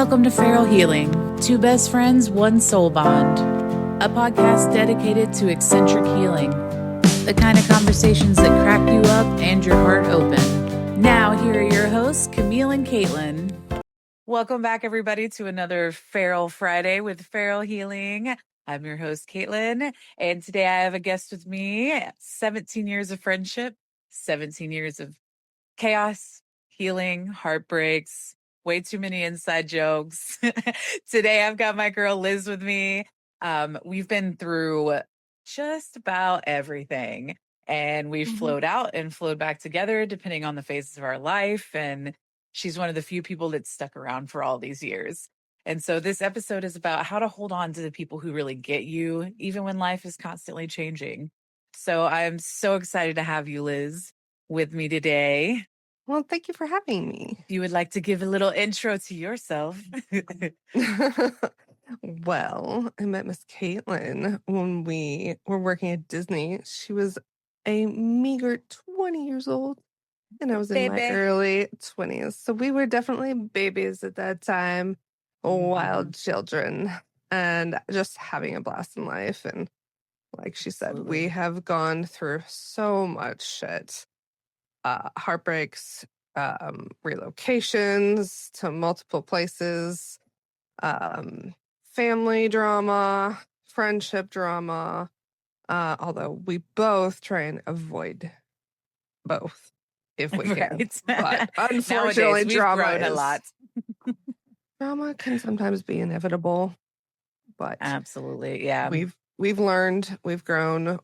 Welcome to Feral Healing, two best friends, one soul bond, a podcast dedicated to eccentric healing, the kind of conversations that crack you up and your heart open. Now, here are your hosts, Camille and Caitlin. Welcome back, everybody, to another Feral Friday with Feral Healing. I'm your host, Caitlin, and today I have a guest with me. 17 years of friendship, 17 years of chaos, healing, heartbreaks, way too many inside jokes. Today I've got my girl Liz with me. We've been through just about everything, and we've flowed out and flowed back together depending on the phases of our life. And she's one of the few people that stuck around for all these years. And so this episode is about how to hold on to the people who really get you, even when life is constantly changing. So I'm so excited to have you, Liz, with me today. Well, thank you for having me. If you would like to give a little intro to yourself. Well, I met Miss Caitlin when we were working at Disney. She was a meager 20 years old, and I was in my Baby. early 20s. So we were definitely babies at that time, wild children, and just having a blast in life. And like she said, we have gone through so much shit. Heartbreaks, relocations to multiple places, family drama, friendship drama, although we both try and avoid both if we can. Right. But unfortunately, Nowadays, we've grown a lot. Drama can sometimes be inevitable, but absolutely, yeah. We've learned, we've grown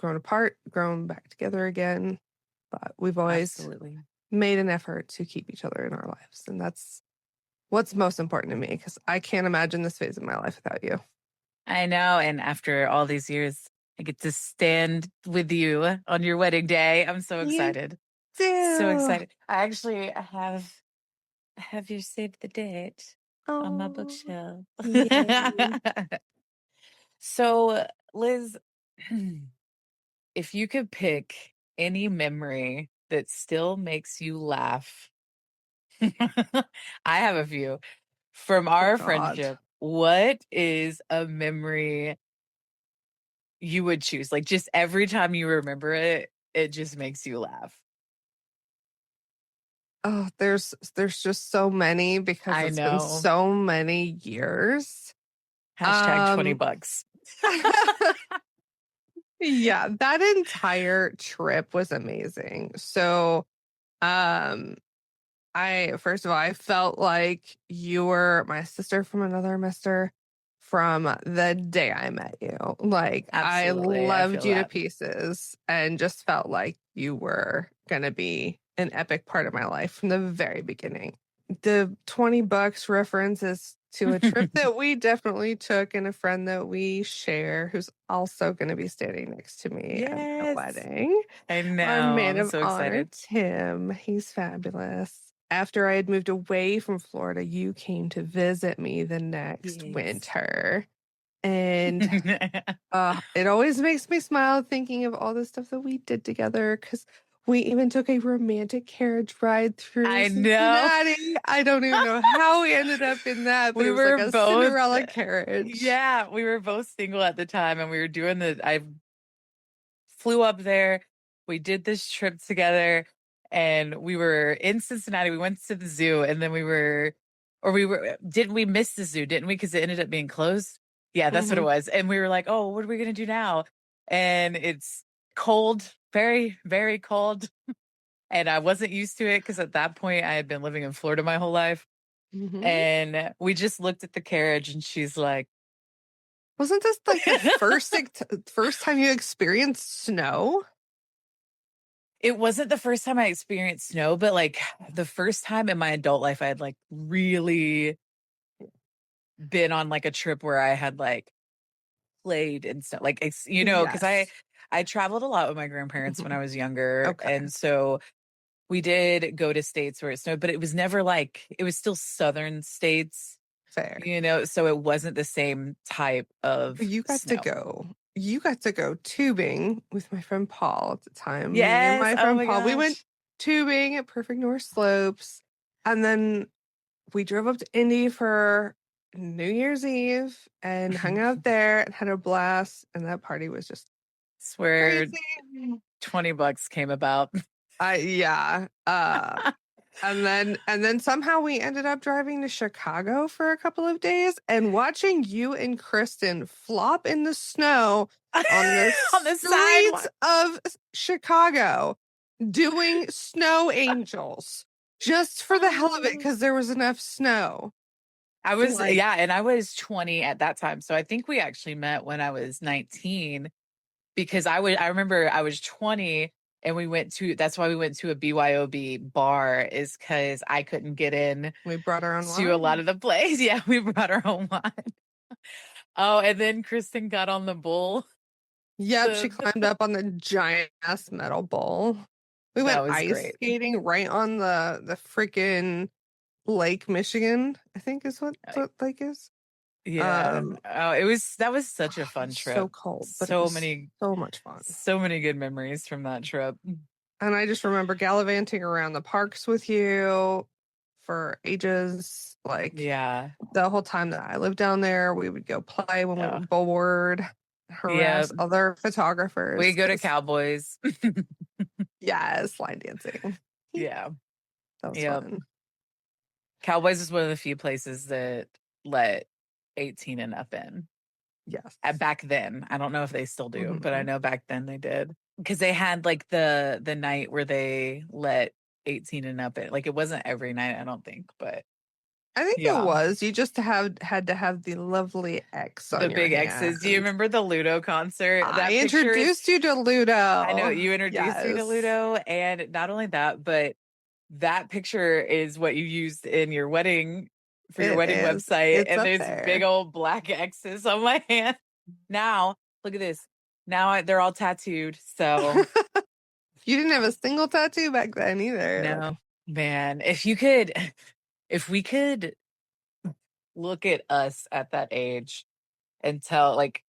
apart, grown back together again. But we've always made an effort to keep each other in our lives. And that's what's most important to me, because I can't imagine this phase of my life without you. I know. And after all these years, I get to stand with you on your wedding day. I'm so excited. So excited. I actually have you saved the date on my bookshelf. So, Liz, if you could pick any memory that still makes you laugh, I have a few from our friendship. What is a memory you would choose? Like, just every time you remember it, it just makes you laugh. Oh, there's just so many, because it's been so many years. Hashtag $20. Yeah, that entire trip was amazing. So, first of all, I felt like you were my sister from another mister from the day I met you. Like, absolutely. I loved you to pieces and just felt like you were going to be an epic part of my life from the very beginning. The $20 reference is to a trip that we definitely took, and a friend that we share who's also going to be standing next to me at my wedding. I know. Our man of so honor, excited. Tim. He's fabulous. After I had moved away from Florida, you came to visit me the next winter. And it always makes me smile thinking of all the stuff that we did together, because we even took a romantic carriage ride through Cincinnati. I don't even know how we ended up in that, but it was like a Cinderella carriage. Yeah, we were both single at the time, and we were doing I flew up there. We did this trip together, and we were in Cincinnati. We went to the zoo, and then didn't we miss the zoo, didn't we? Because it ended up being closed. Yeah, that's what it was. And we were like, oh, what are we going to do now? And it's cold, very, very cold. And I wasn't used to it, because at that point I had been living in Florida my whole life. And we just looked at the carriage, and she's like, wasn't this like the first time you experienced snow? It wasn't the first time I experienced snow, but like the first time in my adult life, I had like really been on like a trip where I had like played and stuff, like, because I traveled a lot with my grandparents when I was younger. And so we did go to states where it snowed, but it was never like, it was still southern states. Fair. So it wasn't the same type of You got snow. to go tubing with my friend Paul at the time. Yes. Me and my friend Paul. We went tubing at Perfect North Slopes. And then we drove up to Indy for New Year's Eve and hung out there and had a blast. And that party was just Swear crazy. $20 came about. Yeah. And then somehow we ended up driving to Chicago for a couple of days and watching you and Kristen flop in the snow on the On the streets sidewalk. of Chicago doing snow angels just for the hell of it because there was enough snow. I was, Like, yeah, and I was 20 at that time. So I think we actually met when I was 19 because I remember I was 20 and that's why we went to a BYOB bar is because I couldn't get in we brought our own to a lot wine. of the plays. Yeah, we brought our own wine. Oh, and then Kristen got on the bull. Yep, she The climbed up on the giant ass metal bowl. We That went was ice great. skating right on the freaking Lake Michigan, I think is what Uh, the lake is. Yeah. Um, Oh, that was such a it fun was so trip. cold, but it So was many, so much fun. so many good memories from that trip. And I just remember gallivanting around the parks with you for ages. Like Yeah. the whole time that I lived down there, we would go play when we were Oh, bored, yeah. harass other photographers. We go to 'Cause, Cowboys. yes, line dancing. Yeah. That was Yep. fun. Cowboys is one of the few places that let 18 and up in. Yes. Back then. I don't know if they still do, but I Mhm. know back then they did. Because they had like the night where they let 18 and up in. Like it wasn't every night, I don't think, but I think it yeah. was. You just had to have the lovely X The on your big X's. Do you hand. remember the Ludo concert? I That picture is, introduced you to I know Ludo. you introduced me to Yes, Ludo. And not only that, but that picture is what you used in your wedding for your it wedding is. website. It's And up there's big there. old black X's on my hand. Now, look at this. Now they're all tattooed. So, You didn't have a single tattoo back then either. no, Like, man, if we could look at us at that age and tell I wish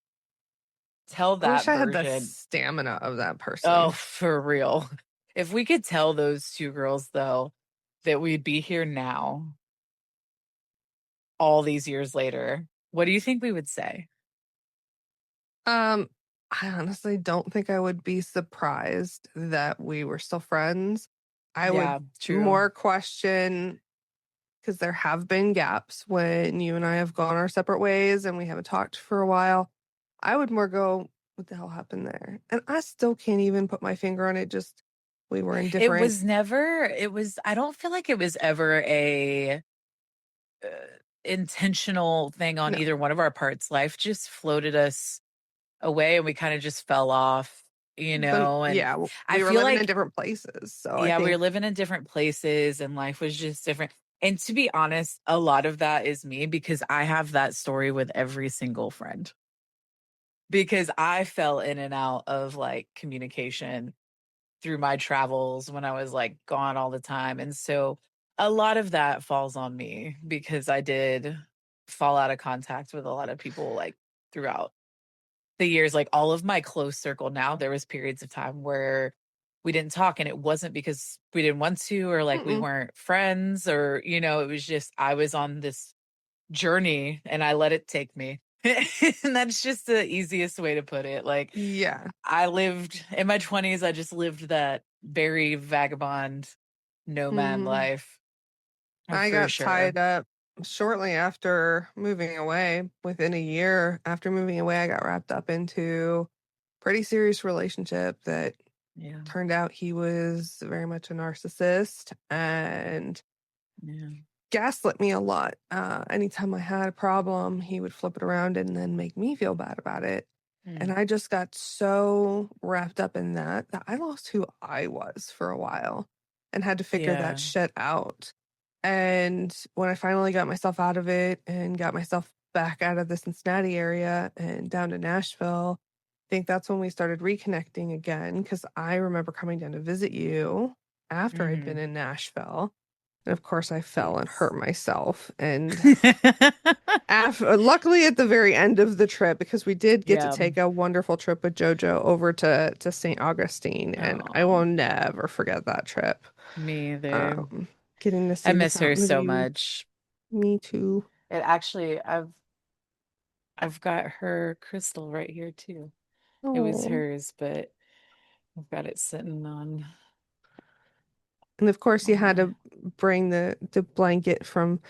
that I had the version. stamina of that Oh, person. for real. If we could tell those two girls, though, that we'd be here now, all these years later, what do you think we would say? Um, I honestly don't think I would be surprised that we were still friends. I would Yeah, true. more question because there have been gaps when you and I have gone our separate ways and we haven't talked for a while. I would more go, what the hell happened there? And I still can't even put my finger on it. Just we were in different. I don't feel like it was ever a uh, intentional thing on No, either one of our parts. Life just floated us away and we kind of just fell off, but and yeah, I we were feel living in like, different places. So I yeah, we were think living in different places and life was just different. And to be honest, a lot of that is me because I have that story with every single friend because I fell in and out of like communication through my travels when I was like gone all the time. And so a lot of that falls on me because I did fall out of contact with a lot of people like throughout the years. Like all of my close circle now, there was periods of time where we didn't talk and it wasn't because we didn't want to or like we mm-mm. weren't friends or it was just I was on this journey and I let it take me. And that's just the easiest way to put it. Like Yeah. I lived in my 20s, I just lived that very vagabond nomad Mhm. life I for got sure. tied up shortly after moving away. Within a year after moving away, I got wrapped up into pretty serious relationship that Yeah. turned out he was very much a narcissist and Yeah. gaslit me a lot. Anytime I had a problem, he would flip it around and then make me feel bad about it. And Mm. I just got so wrapped up in that I lost who I was for a while and had to figure that Yeah. shit out. And when I finally got myself out of it and got myself back out of the Cincinnati area and down to Nashville, I think that's when we started reconnecting again because I remember coming down to visit you after I'd been Mhm. in Nashville. And of course, I fell and hurt Yes. myself. And luckily, at the very end of the trip, because we did get to Yeah. take a wonderful trip with JoJo over to St. Augustine, and I Oh, will never forget that trip. me either. Um, Getting to I see the miss her Fountain of so Youth. much. Me too. It actually, I've got her crystal right here too. It was Oh. hers, but I've got it sitting And of course, you on had my. to bring the blanket from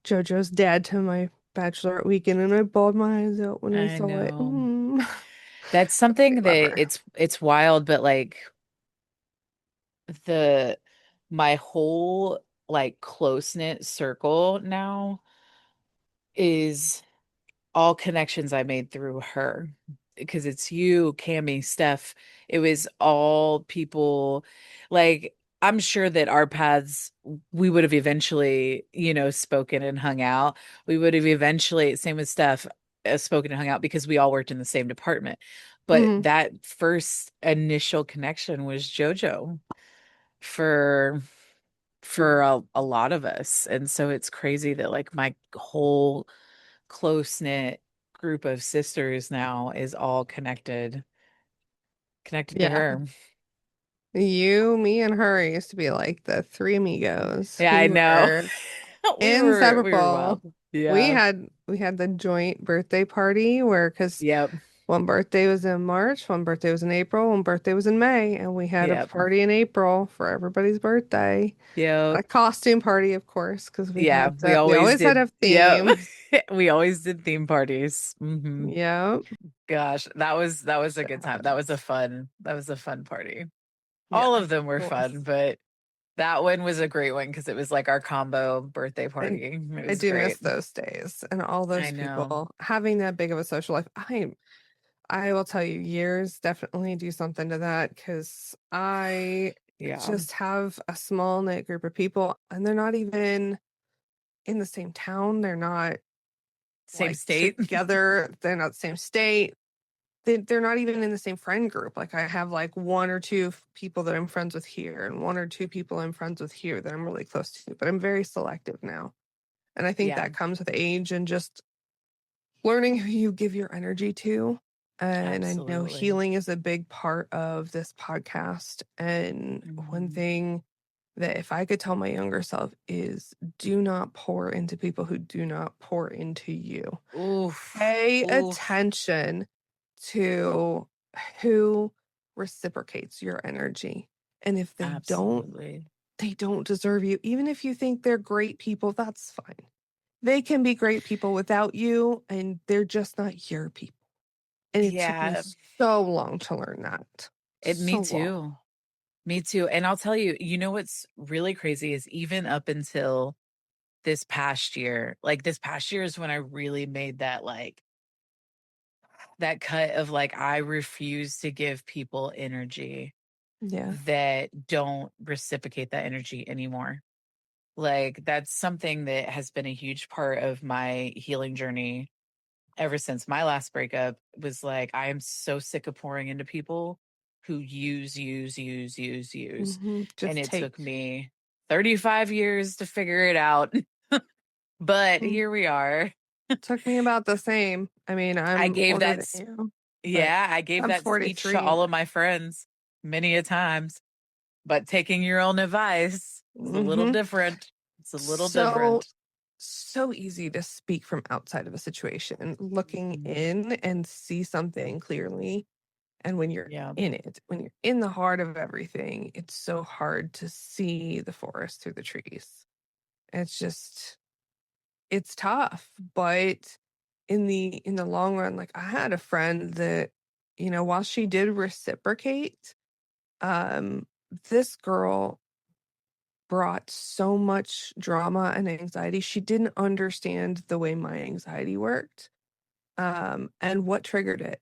JoJo's dad to my bachelorette weekend, and I bawled my eyes out when I I saw it. know. That's something I love that her. it's wild, but like the my whole like close-knit circle now is all connections I made through her because it's you, Cammy, Steph. It was all people like I'm sure that our paths we would have eventually, spoken and hung out. We would have eventually, same with Steph, spoken and hung out because we all worked in the same department. But Hmm. that first initial connection was JoJo for a lot of us. And so it's crazy that like my whole close-knit group of sisters now is all connected to Yeah. her. You, me, and her used to be like the three amigos. Yeah, I We know. were We were inseparable. wild. Yeah. We had the joint birthday party where because Yep. one birthday was in March, one birthday was in April, one birthday was in May, and we had a Yep. party in April for everybody's birthday. Yep. A costume party, of course, because Yeah, we we always always had did. a Yep. theme. We always did theme parties. Yep. Gosh, that was a Shit good time. happens. That was a fun party. Yeah, All of them were it fun, was. but that one was a great one because it was like our combo birthday I party. It I was do miss great. those days and all I those know. people having that big of a social life. I will tell you, years definitely do something to that because I Yeah. just have a small knit group of people and they're not even in the same town. They're not Same like state. together. They're not the same state. They're not even in the same friend group. Like I have like one or two people that I'm friends with here and one or two people I'm friends with here that I'm really close to, but I'm very selective now. And I think Yeah, that comes with age and just learning who you give your energy to. And I know absolutely. healing is a big part of this podcast. And one Mhm. thing that if I could tell my younger self is do not pour into people who do not pour into you. Oof. Pay Oof. attention to who reciprocates your energy. And if Absolutely. they don't deserve you. Even if you think they're great people, that's fine. They can be great people without you, and they're just not your people. And it took me Yeah, so long to learn that. me So long. too. Me too. And I'll tell you, you know what's really crazy is even up until this past year is when I really made that like that cut of like I refuse to give people energy Yeah. that don't reciprocate that energy anymore. Like that's something that has been a huge part of my healing journey ever since my last breakup was like I am so sick of pouring into people who use. And Just it took take. me 35 years to figure it out. But Mm, here we are. took me about the same. I mean, I I'm gave older that than you, but yeah, I gave I'm that speech to 43. all of my friends many a times. But taking your own advice is a little Hmm. different. It's a little So, different. so easy to speak from outside of a situation, looking Mhm. in and see something clearly. And when you're Yeah. in it, when you're in the heart of everything, it's so hard to see the forest through the trees. It's just, it's tough. But in the long run, like I had a friend that, while she did reciprocate, um, this girl brought so much drama and anxiety. She didn't understand the way my anxiety worked, and what triggered it.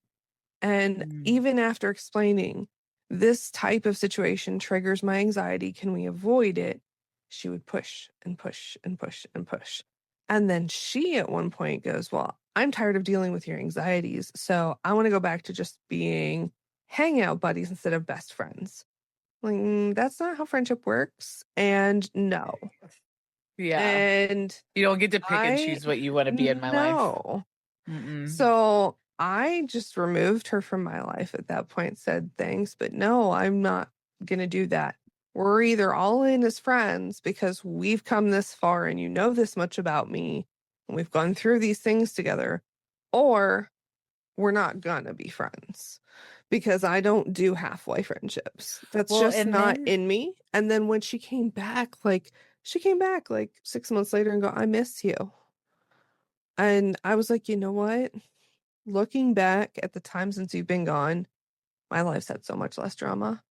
And Mm. even after explaining this type of situation triggers my anxiety, can we avoid it? She would push and push and push and push. And then she at one point goes, well, I'm tired of dealing with your anxieties. So I want to go back to just being hangout buddies instead of best friends. Like, that's not how friendship works. And no. Yeah. And You don't get to pick and I choose what you want to be in my life. no. Mm-mm. So I just removed her from my life at that point, said thanks, but no, I'm not gonna do that. we're either all in as friends because we've come this far and you know this much about me and we've gone through these things together, or we're not gonna be friends because I don't do halfway friendships. That's Well, just and not then, in me. And then when she came back like 6 months later and go, I miss you. And I was like, you know what? Looking back at the time since you've been gone, my life's had so much less drama.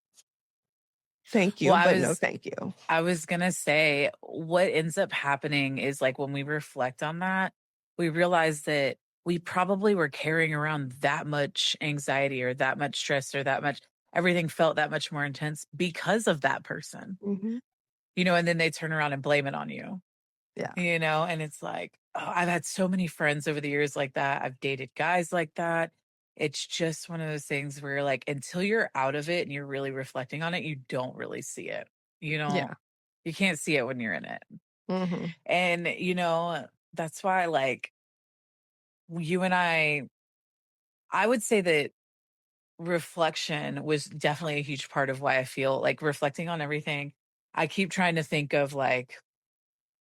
Thank well, you, but no thank you. I was gonna say, what ends up happening is like when we reflect on that, we realize that we probably were carrying around that much anxiety or that much stress or that much, everything felt that much more intense because of that person, Mhm. and then they turn around and blame it on you. Yeah. And it's like, oh, I've had so many friends over the years like that. I've dated guys like that. It's just one of those things where like until you're out of it and you're really reflecting on it, you don't really see it. You don't Yeah. you can't see it when you're in it. Mhm. And that's why like you and I would say that reflection was definitely a huge part of why I feel like reflecting on everything. I keep trying to think of like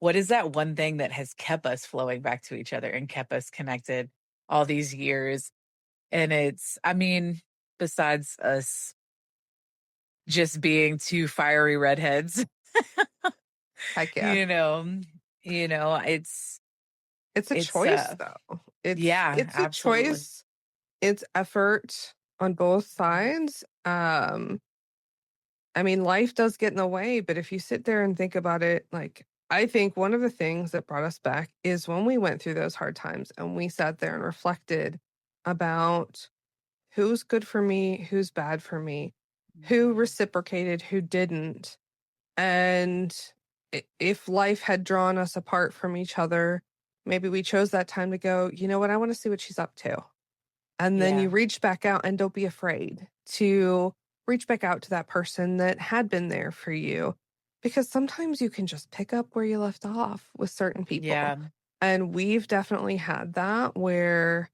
what is that one thing that has kept us flowing back to each other and kept us connected all these years? And I mean, besides us just being two fiery redheads, Heck yeah. you know, you know, it's, It's a it's, choice though. yeah, It's a absolutely. choice. It's effort on both sides. I mean, life does get in the way, but if you sit there and think about it, like I think one of the things that brought us back is when we went through those hard times and we sat there and reflected about who's good for me, who's bad for me, who Mhm. reciprocated, who didn't. And if life had drawn us apart from each other, maybe we chose that time to go, you know what, I want to see what she's up to. And then Yeah, you reach back out and don't be afraid to reach back out to that person that had been there for you. Because sometimes you can just pick up where you left off with certain people. yeah, And we've definitely had that where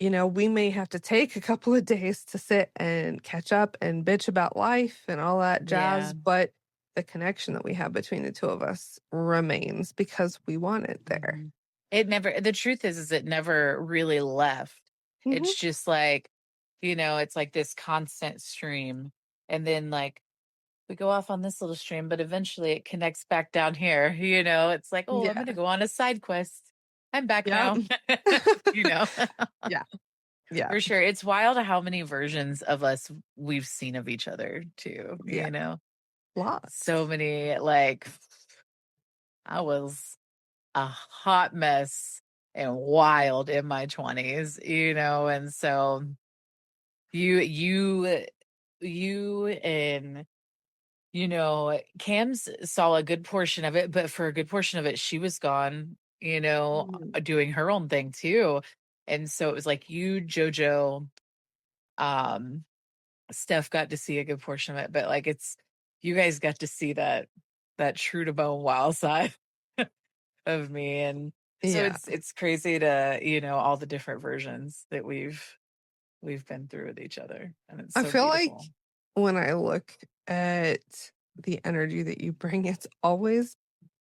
we may have to take a couple of days to sit and catch up and bitch about life and all that yeah. jazz, but the connection that we have between the two of us remains because we want it there. Mhm. The truth is it never really left. Mhm. It's just like, it's like this constant stream. And then like we go off on this little stream, but eventually it connects back down here. It's like, oh, I'm going to Yeah. go on a side quest. I'm back Yep. now. you know, Yeah. Yeah. for sure. It's wild how many versions of us we've seen of each other too, Yeah. So Lots. many, like, I was a hot mess and wild in my 20s, and so you and Cam's saw a good portion of it, but for a good portion of it, she was gone, Mhm. doing her own thing too. And so it was like you, JoJo, um, Steph got to see a good portion of it, but like you guys got to see that true to bone wild side of me. And so Yeah. it's crazy to, all the different versions that we've been through with each other. And it's I so feel like beautiful. when I look at the energy that you bring, it's always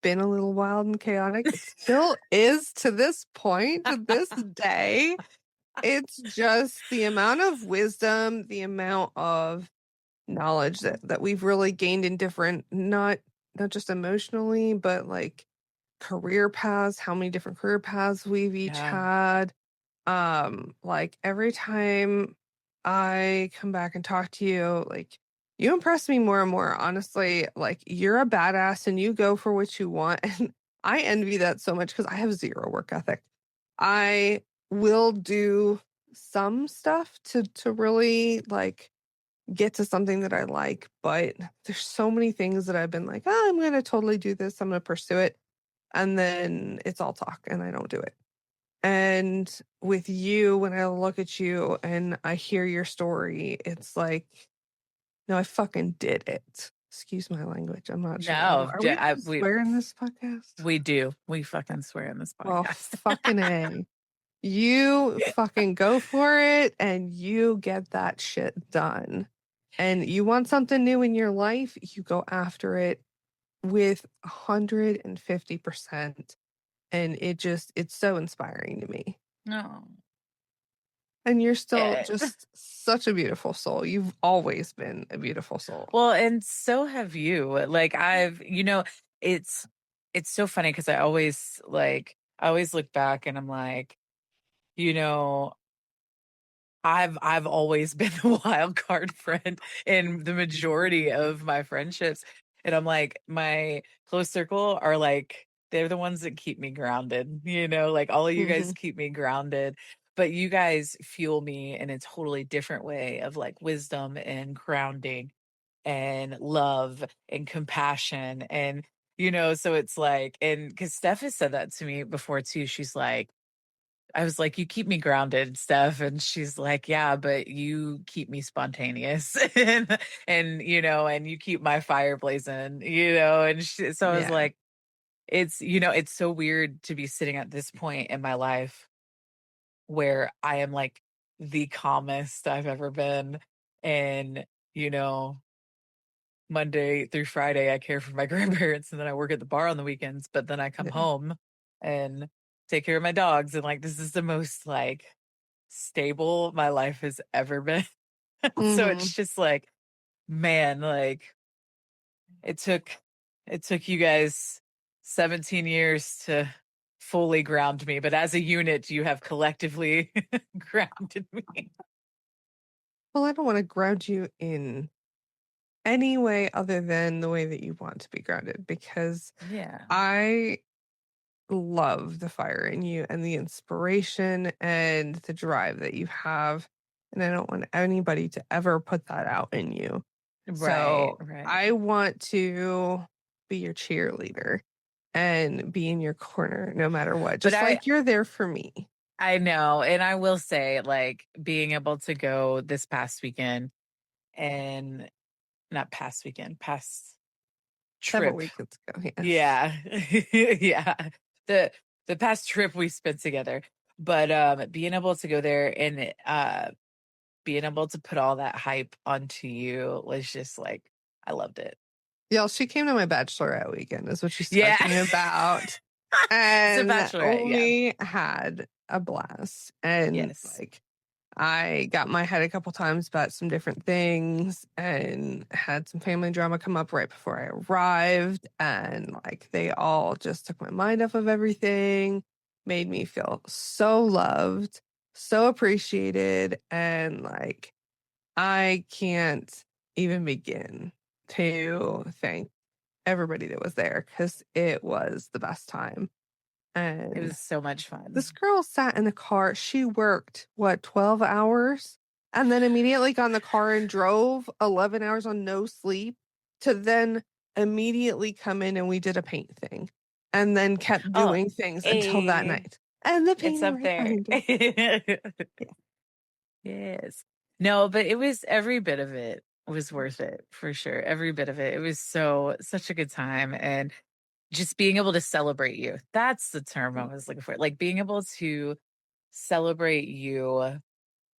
been a little wild and chaotic. It still is to this point, to this day. It's just the amount of wisdom, the amount of knowledge that we've really gained in different not just emotionally, but like career paths, how many different career paths we've each Yeah. had. Like every time I come back and talk to you, like you impress me more and more. Honestly, like you're a badass and you go for what you want. And I envy that so much because I have zero work ethic. I will do some stuff to really like get to something that I like, but there's so many things that I've been like, oh, I'm gonna totally do this. I'm gonna pursue it. And then it's all talk and I don't do it. And with you, when I look at you and I hear your story, it's like, no, I fucking did it. Excuse my language. I'm not sure. No, Are we allowed to swear in this podcast? we do. We fucking swear in this Well, podcast. fucking A. You fucking go for it and you get that shit done. And you want something new in your life, you go after it with 150%. And it's so inspiring to me. No. And you're still Eh, just such a beautiful soul. You've always been a beautiful soul. Well, and so have you. Like it's so funny because I always look back and I'm like, you know, I've always been the wild card friend in the majority of my friendships. And I'm like, my close circle are like, they're the ones that keep me grounded, like all of you guys Mhm. keep me grounded. But you guys fuel me in a totally different way of like wisdom and grounding and love and compassion. And, so it's like, and because Steph has said that to me before too. She's like, I was like, "You keep me grounded, Steph," and she's like, "Yeah, but you keep me spontaneous, and you keep my fire blazing, And so I was Yeah. like, it's so weird to be sitting at this point in my life where I am like the calmest I've ever been, and you know, Monday through Friday, I care for my grandparents, and then I work at the bar on the weekends, but then I come Yeah. home and take care of my dogs, and like this is the most like stable my life has ever been. So Mhm. it's just like, man, like it took you guys 17 years to fully ground me, but as a unit, you have collectively grounded me. Well, I don't wanna ground you in any way other than the way that you want to be grounded because Yeah. I love the fire in you and the inspiration and the drive that you have, and I don't want anybody to ever put that out in you. Right, So, right. I want to be your cheerleader and be in your corner no matter what, But just like you're there for me. I know, and I will say, like, being able to go this past weekend and not past weekend, past Several trip. weekends ago, yes. Yeah. Yeah. The past trip we spent together. But being able to go there and being able to put all that hype onto you was just like I loved it. Y'all, she came to my bachelorette weekend is what she's Yeah. talking about, It's a and bachelorette, yeah. we had a blast, and, Yes. like, I got my head a couple times about some different things and had some family drama come up right before I arrived, and, like, they all just took my mind off of everything, made me feel so loved, so appreciated, and, like, I can't even begin to thank everybody that was there because it was the best time. It And was so much fun. this girl sat in the car. She worked, what, 12 hours? And then immediately got in the car and drove 11 hours on no sleep to then immediately come in and we did a paint thing and then kept Oh, doing things until that hey, night. And the it's painting up right there. behind us. Yeah. Yes. No, but it was every bit of it was worth it for sure. Every bit of it. It was such a good time. And just being able to celebrate you. That's the term I was looking for. Like being able to celebrate you.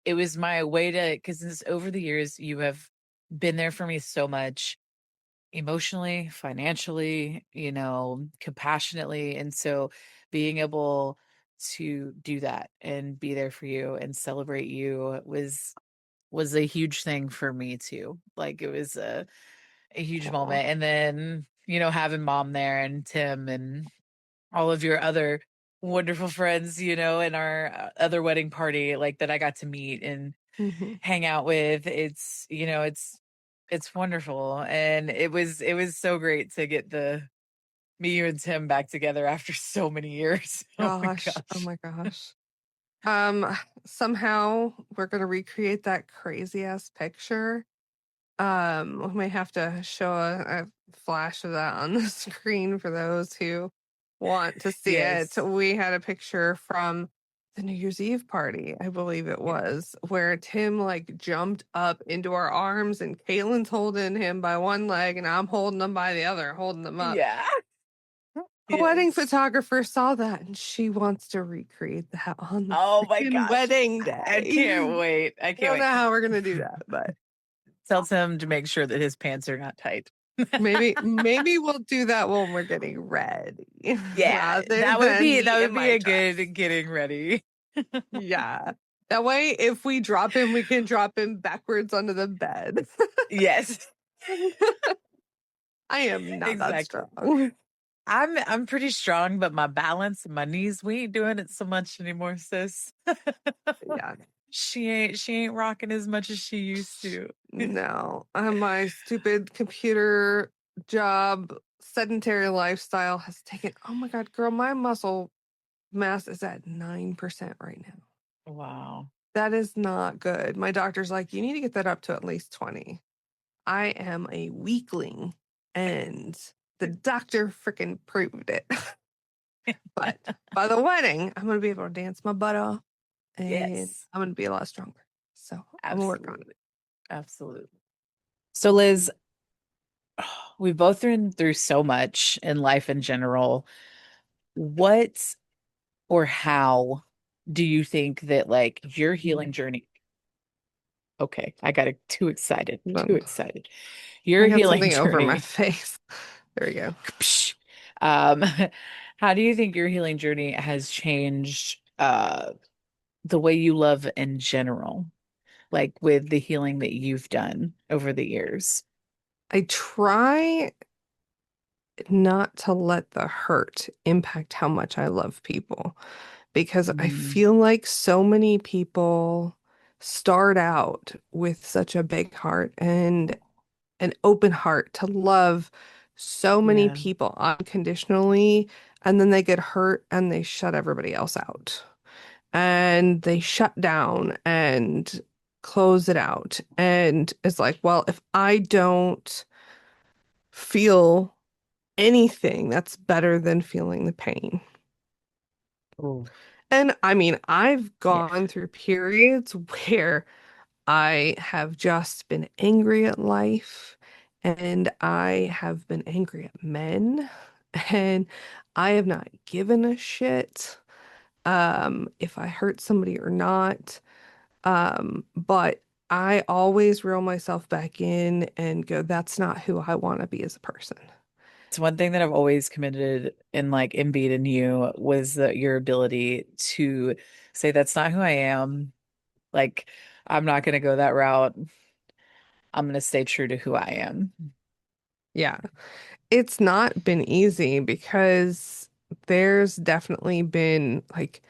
It was my way to, because over the years, you have been there for me so much emotionally, financially, compassionately. And so being able to do that and be there for you and celebrate you was a huge thing for me too. Like it was a huge Aw. moment. And then, having mom there and Tim and all of your other wonderful friends, in our other wedding party, like that I got to meet and Mhm. hang out with. It's wonderful. And it was so great to get me, you and Tim back together after so many years. Oh my Gosh. Oh gosh. my gosh. Somehow we're gonna recreate that crazy ass picture. We may have to show a flash of that on the screen for those who want to see it. Yes. We had a picture from the New Year's Eve party, I believe it Yeah. was, where Tim like jumped up into our arms and Caitlin's holding him by one leg and I'm holding him by the other, holding them up. Yeah. A wedding Yes. photographer saw that and she wants to recreate that on the Oh my freaking gosh. wedding I day. can't wait. I I can't don't wait. know how we're gonna do that, but Tells him to make sure that his pants are not tight. Maybe we'll do that when we're getting ready Yeah, rather that would than be me in my a dress. good getting ready. Yeah. That way, if we drop him, we can drop him backwards onto the bed. Yes, I am not that exactly. strong. I'm pretty strong, but my balance, my knees, we ain't doing it so much anymore, sis. Yeah. She ain't rocking as much as she used to. No. My stupid computer job, sedentary lifestyle has taken, oh my God, girl, my muscle mass is at 9% right now. Wow. That is not good. My doctor's like, you need to get that up to at least 20. I am a weakling, and the doctor freaking proved it. But by the wedding, I'm going to be able to dance my butt off, and Yes, I'm going to be a lot stronger. So I'm going to work on it. absolutely. Absolutely. So, Liz, we've both been through so much in life in general. What or how do you think that like your healing journey? Okay, I got too excited. Too Then excited. I Your got healing something over my journey. face. There we go. Um, how do you think your healing journey has changed the way you love in general, like with the healing that you've done over the years? I try not to let the hurt impact how much I love people because I Mm, feel like so many people start out with such a big heart and an open heart to love so many yeah. people unconditionally, and then they get hurt and they shut everybody else out. And they shut down and close it out. And it's like, well, if I don't feel anything, that's better than feeling the pain. Oh, And I mean, I've yeah. gone through periods where I have just been angry at life, and I have been angry at men, and I have not given a shit if I hurt somebody or not. But I always reel myself back in and go, that's not who I want to be as a person. It's one thing that I've always commended in like Embiid and you was your ability to say that's not who I am. Like I'm not going to go that route. I'm going to stay true to who I am. Yeah. It's not been easy because there's definitely been like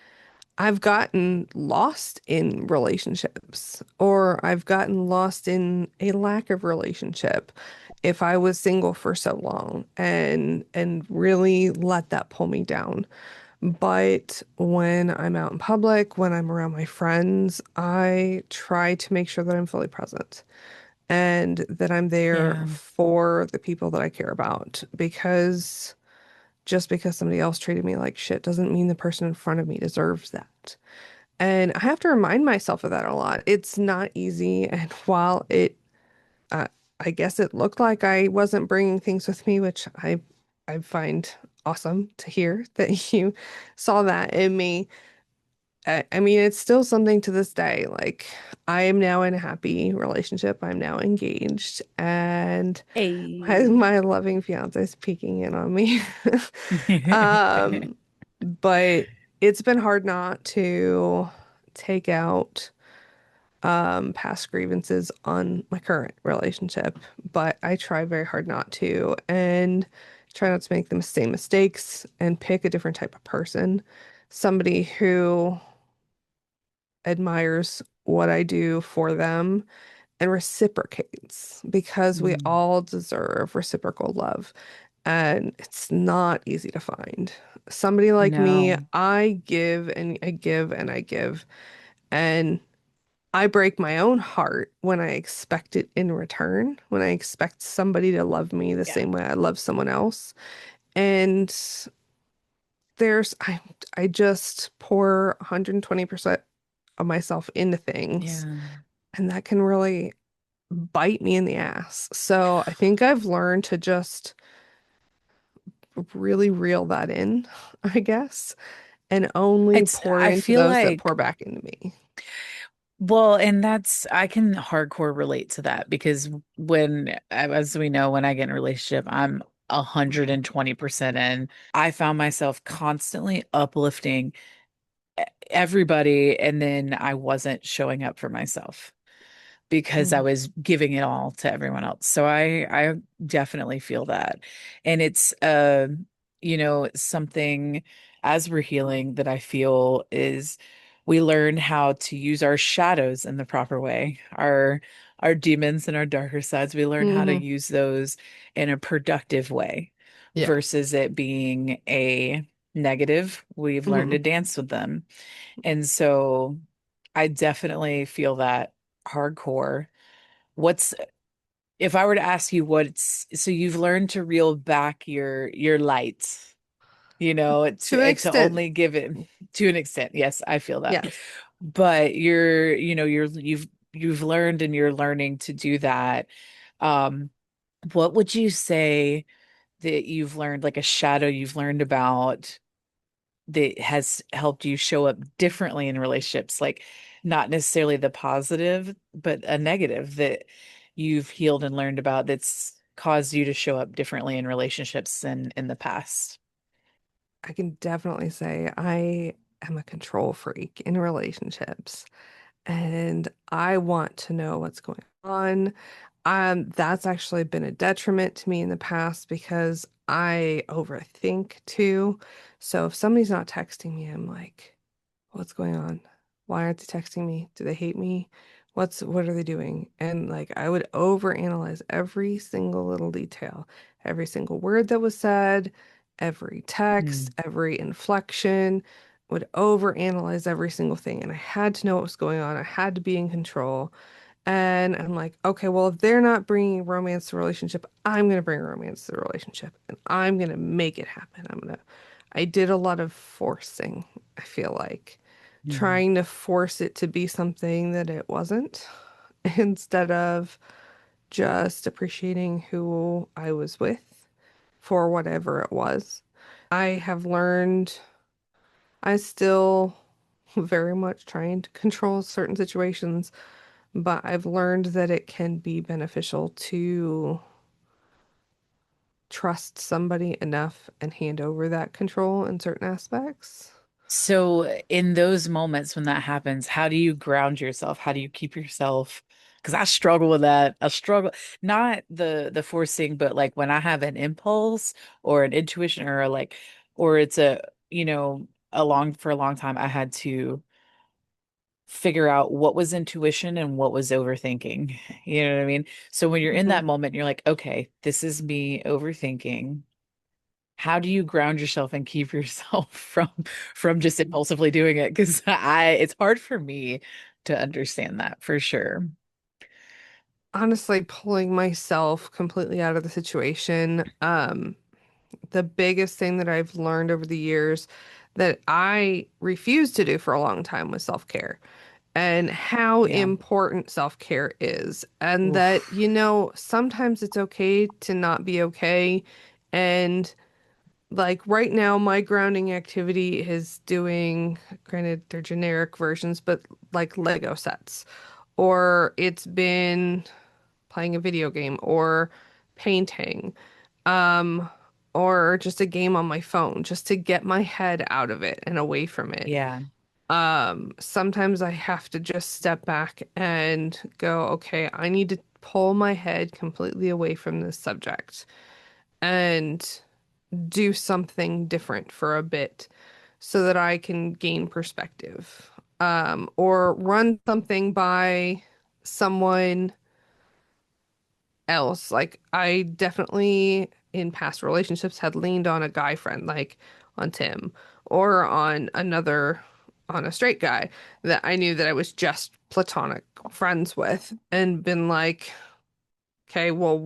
I've gotten lost in relationships, or I've gotten lost in a lack of relationship if I was single for so long and really let that pull me down. But when I'm out in public, when I'm around my friends, I try to make sure that I'm fully present and that I'm there Yeah. for the people that I care about, because just because somebody else treated me like shit doesn't mean the person in front of me deserves that. And I have to remind myself of that a lot. It's not easy. And while uh, I guess it looked like I wasn't bringing things with me, which I find awesome to hear that you saw that in me. I mean, it's still something to this day. Like, I am now in a happy relationship. I'm now engaged, and Hey. my loving fiance is peeking in on me. Um, but it's been hard not to take out past grievances on my current relationship, but I try very hard not to, and try not to make the same mistakes and pick a different type of person, somebody who admires what I do for them and reciprocates, because we Mm, all deserve reciprocal love. And it's not easy to find. Somebody like me, no. I give and I give and I give, and I break my own heart when I expect it in return, when I expect somebody to love me the Yeah. same way I love someone else. And there's I just pour 120% of myself into things, Yeah. and that can really bite me in the ass. So I think I've learned to just really reel that in, I guess, and only It's pour I into feel those that pour like back into me. Well, and I can hardcore relate to that because as we know, when I get in a relationship, I'm 120% in. I found myself constantly uplifting everybody, and then I wasn't showing up for myself because I Mm. was giving it all to everyone else. So I definitely feel that. And it's something as we're healing that I feel is we learn how to use our shadows in the proper way. Our demons and our darker sides, we learn how to Hmm. use those in a productive way Yeah. versus it being a negative. We've learned to Hmm. dance with them. And so I definitely feel that hardcore. What's if I were to ask you what's so you've learned to reel back your lights, To an to extent, only give it to an extent. Yes, I feel that. yes. But you've learned and you're learning to do that. Um, what would you say that you've learned, like a shadow you've learned about that has helped you show up differently in relationships, like not necessarily the positive, but a negative that you've healed and learned about that's caused you to show up differently in relationships than in the past? I can definitely say I am a control freak in relationships, and I want to know what's going on. That's actually been a detriment to me in the past because I overthink too. So if somebody's not texting me, I'm like, what's going on? Why aren't they texting me? Do they hate me? What are they doing? And like I would overanalyze every single little detail, every single word that was said, every text, Mm. every inflection, would overanalyze every single thing. And I had to know what was going on. I had to be in control. And I'm like, okay, well, if they're not bringing romance to the relationship, I'm going to bring romance to the relationship and I'm going to make it happen. I did a lot of forcing, I feel like, Mm. trying to force it to be something that it wasn't instead of just appreciating who I was with for whatever it was. I have learned, I still very much trying to control certain situations, but I've learned that it can be beneficial to trust somebody enough and hand over that control in certain aspects. So in those moments when that happens, how do you ground yourself? How do you keep yourself? Because I struggle with that. I struggle not the forcing, but like when I have an impulse or an intuition or like or it's for a long time I had to figure out what was intuition and what was overthinking. You know what I mean? So when you're in Hmm. that moment, you're like, okay, this is me overthinking. How do you ground yourself and keep yourself from just impulsively doing it? Because I it's hard for me to understand that for sure. Honestly, pulling myself completely out of the situation. The biggest thing that I've learned over the years that I refused to do for a long time was self-care and how Yeah. important self-care is. And that, Oof. sometimes it's okay to not be okay. And like right now, my grounding activity is doing, granted, they're generic versions, but like Lego sets, or it's been playing a video game or painting, um, or just a game on my phone, just to get my head out of it and away from it. Yeah. Sometimes I have to just step back and go, okay, I need to pull my head completely away from this subject and do something different for a bit so that I can gain perspective. Or run something by someone else. Like I definitely in past relationships had leaned on a guy friend, like on Tim, or on a straight guy that I knew that I was just platonic friends with, and been like, okay, well,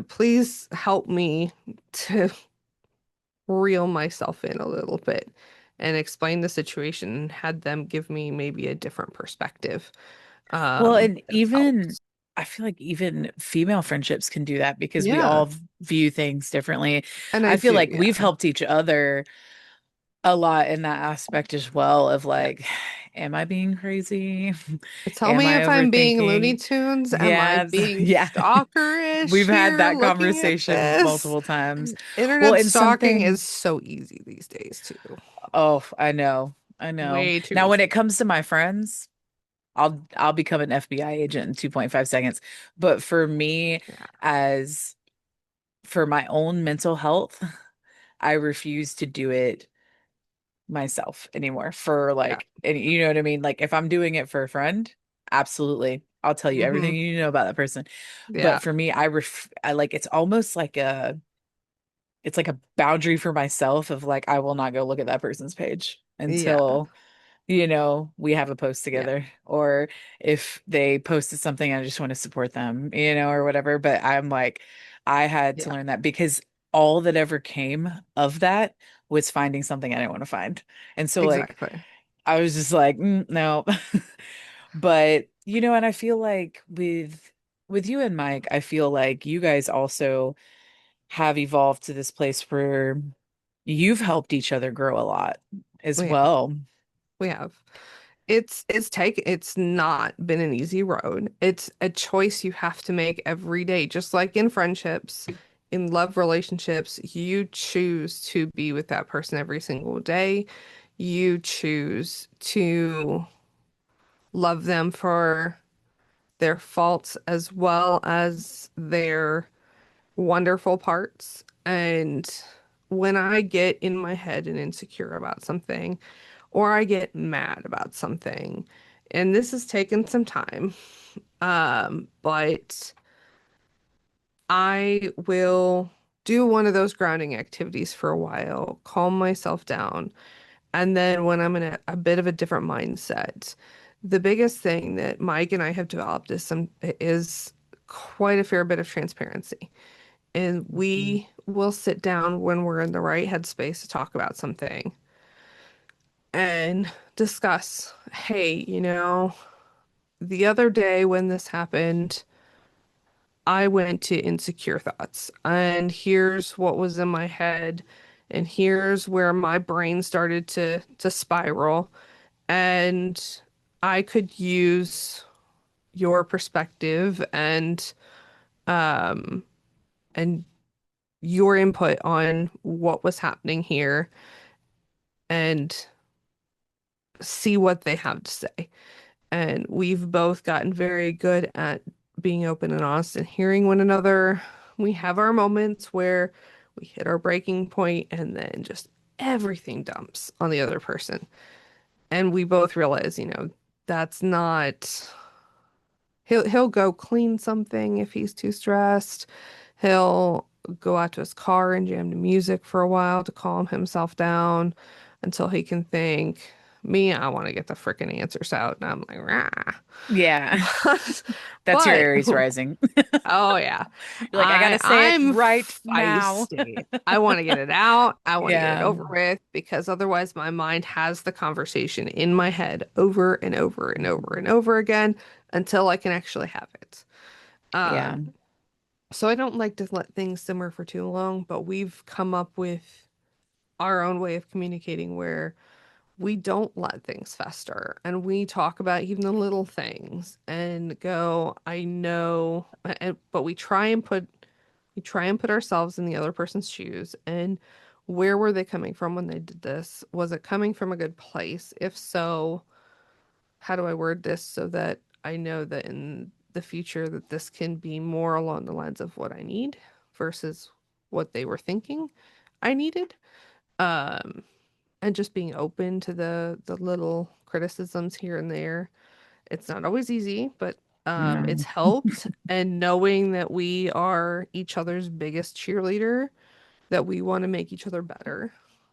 please help me to reel myself in a little bit and explain the situation and had them give me maybe a different perspective. Well, and It even helps. I feel like even female friendships can do that because we Yeah. all view things differently. And I I feel do, like we've yeah. helped each other a lot in that aspect as well of Yeah. like am I being crazy? Tell Am me I if I'm being Looney overthinking? Tunes. Am I Yeah, being yeah. stalkerish We've had here that looking at conversation this? multiple times. Well, Internet and stalking is something, so easy these days, too. oh, I know. I know. Way too Now, when it easy. comes to my friends, I'll become an FBI agent in 2.5 seconds. But for me, Yeah. as for my own mental health, I refuse to do it myself anymore for Yeah. like, and you know what I mean? Like if I'm doing it for a friend, absolutely. I'll tell you Hmm. everything you need to know about that person. Yeah. But for me, I like it's almost like it's like a boundary for myself of like I will not go look at that person's page Yeah. until we have a post Yeah. together, or if they posted something, I just want to support them, or whatever. But I'm like, I had to Yeah. learn that because all that ever came of that was finding something I didn't want to find. And so, like, Exactly. I was just like, no. But, and I feel like with you and Mike, I feel like you guys also have evolved to this place where you've helped each other grow a lot as We have. well. We have. It's not been an easy road. It's a choice you have to make every day, just like in friendships, in love relationships, you choose to be with that person every single day. You choose to love them for their faults as well as their wonderful parts. And when I get in my head and insecure about something, or I get mad about something, and this has taken some time, but I will do one of those grounding activities for a while, calm myself down, and then when I'm in a bit of a different mindset, the biggest thing that Mike and I have developed is quite a fair bit of transparency. And Mhm. we will sit down when we're in the right headspace to talk about something and discuss, hey, the other day when this happened, I went to insecure thoughts, and here's what was in my head, and here's where my brain started to spiral, and I could use your perspective and your input on what was happening here and see what they have to say. And we've both gotten very good at being open and honest and hearing one another. We have our moments where we hit our breaking point and then just everything dumps on the other person. And we both realize, that's not he'll go clean something if he's too stressed. He'll go out to his car and jam to music for a while to calm himself down until he can think. Me, I want to get the freaking answers out, and I'm like, rah. Yeah. But, That's your but Aries rising. oh yeah, You're like, I gotta say it I'm right now. feisty. I want to get it out. I want to get it Yeah. over with because otherwise my mind has the conversation in my head over and over and over and over again until I can actually have it. Yeah. So I don't like to let things simmer for too long, but we've come up with our own way of communicating where we don't let things fester and we talk about even the little things and go, I know, but we try and put ourselves in the other person's shoes and where were they coming from when they did this? Was it coming from a good place? If so, how do I word this so that I know that in the future that this can be more along the lines of what I need versus what they were thinking I needed? Um, and just being open to the little criticisms here and there. It's not always easy, but it's No. helped. And knowing that we are each other's biggest cheerleader, that we want to make each other better,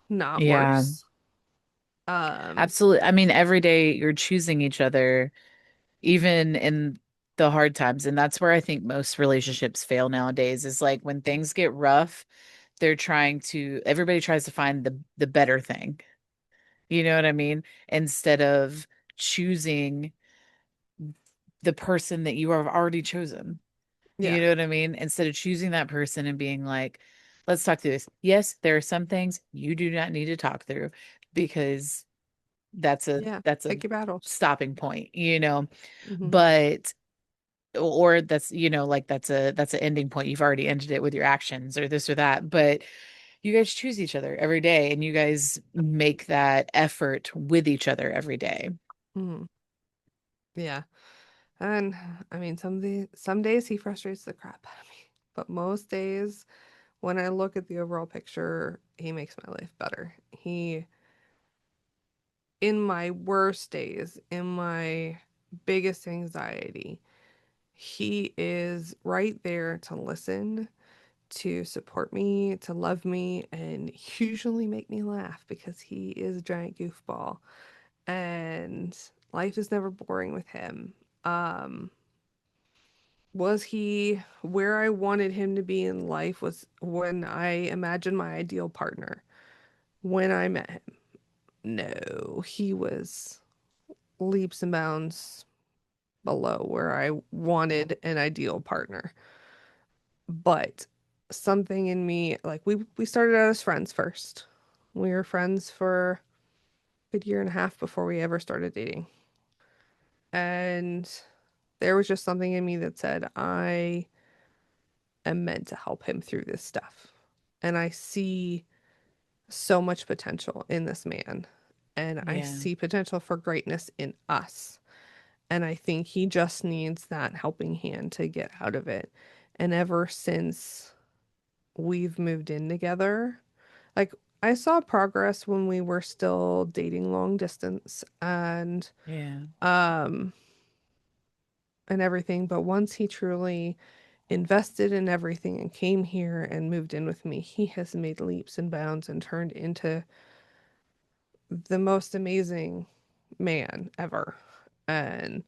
not Yeah. worse. Um, Absolutely. I mean, every day you're choosing each other, even in the hard times. And that's where I think most relationships fail nowadays is like when things get rough, everybody tries to find the better thing. You know what I mean? Instead of choosing the person that you have already chosen. yeah, You know what I mean? Instead of choosing that person and being like, let's talk through this. Yes, there are some things you do not need to talk through because Yeah. that's a Pick your battles. stopping point, you know. Hmm. But or that's, you know, like that's an ending point. You've already ended it with your actions or this or that. But you guys choose each other every day and you guys make that effort with each other every day. Hmm. Yeah. And I mean, some days he frustrates the crap out of me, but most days, when I look at the overall picture, he makes my life better. In my worst days, in my biggest anxiety, he is right there to listen, to support me, to love me, and usually make me laugh because he is a giant goofball. And life is never boring with him. Um, was he where I wanted him to be in life was when I imagined my ideal partner. When I met him, no, he was leaps and bounds below where I wanted an ideal partner. But something in me, like we started out as friends first. We were friends for a good year and a half before we ever started dating. And there was just something in me that said, I am meant to help him through this stuff. And I see so much potential in this man. And I Yeah. see potential for greatness in us. And I think he just needs that helping hand to get out of it. And ever since we've moved in together, like I saw progress when we were still dating long distance Yeah. um and everything, but once he truly invested in everything and came here and moved in with me, he has made leaps and bounds and turned into the most amazing man ever. And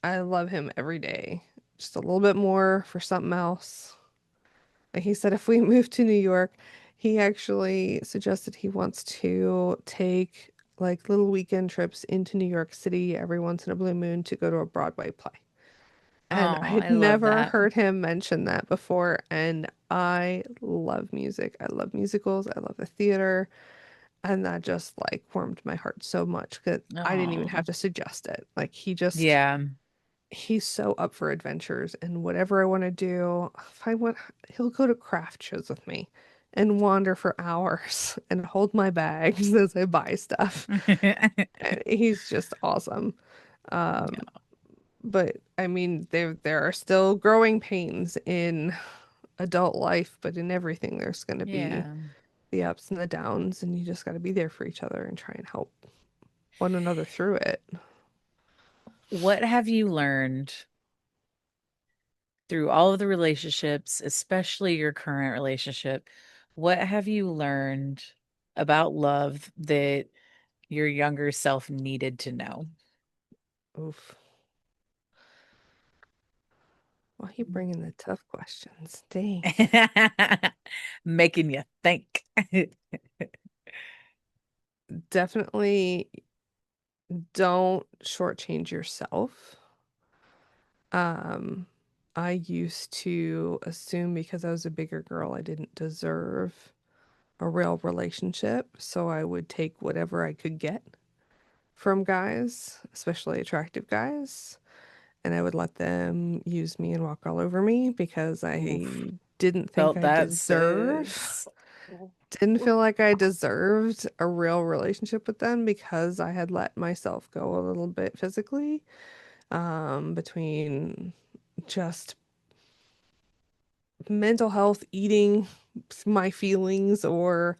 I love him every day. Just a little bit more for something else. And he said if we move to New York, he actually suggested he wants to take like little weekend trips into New York City every once in a blue moon to go to a Broadway play. And I Oh, had I love never that. heard him mention that before. And I love music. I love musicals. I love the theater. And that just like warmed my heart so much that I didn't even Oh, have to suggest it. Like yeah. he's so up for adventures and whatever I want to do. If I want, he'll go to craft shows with me and wander for hours and hold my bags as I buy stuff. And he's just awesome. Um, but I mean, there are still growing pains in adult life, but in everything, there's going to be Yeah. the ups and the downs, and you just got to be there for each other and try and help one another through it. What have you learned through all of the relationships, especially your current relationship? What have you learned about love that your younger self needed to know? Oof. Why are you bringing the tough questions? Dang. Making you think. Definitely don't shortchange yourself. Um, I used to assume because I was a bigger girl, I didn't deserve a real relationship, so I would take whatever I could get from guys, especially attractive guys, and I would let them use me and walk all over me because Oof. I didn't think Felt I that, deserve sis. didn't feel like I deserved a real relationship with them because I had let myself go a little bit physically, between just mental health, eating my feelings, or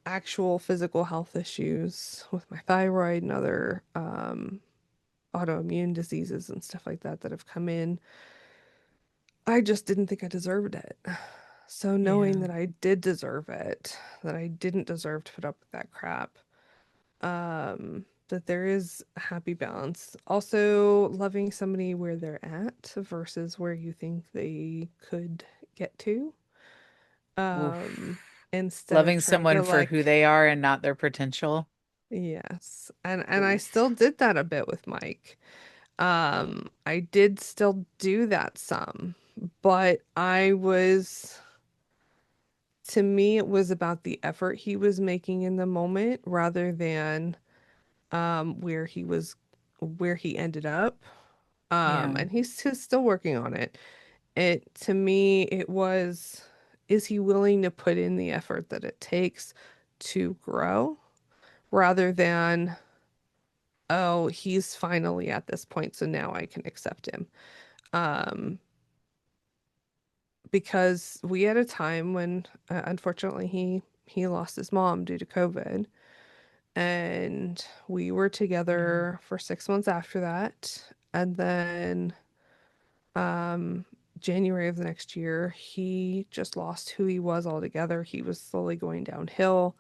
actual physical health issues with my thyroid and other autoimmune diseases and stuff like that that have come in. I just didn't think I deserved it. So knowing Yeah. that I did deserve it, that I didn't deserve to put up with that crap, that there is a happy balance. Also, loving somebody where they're at versus where you think they could get to. Um, Oof. Instead of Loving trying someone to for like, who they are and not their potential. yes. And I still Oof. did that a bit with Mike. I did still do that some, but I was To me, it was about the effort he was making in the moment rather than where he was, where he ended up. Yeah. And he's still working on it. It to me, it was, is he willing to put in the effort that it takes to grow rather than, oh, he's finally at this point, so now I can accept him. Um, because we had a time when unfortunately he lost his mom due to COVID, and we were Yeah. together for 6 months after that. And then um January of the next year, he just lost who he was altogether. He was slowly going downhill,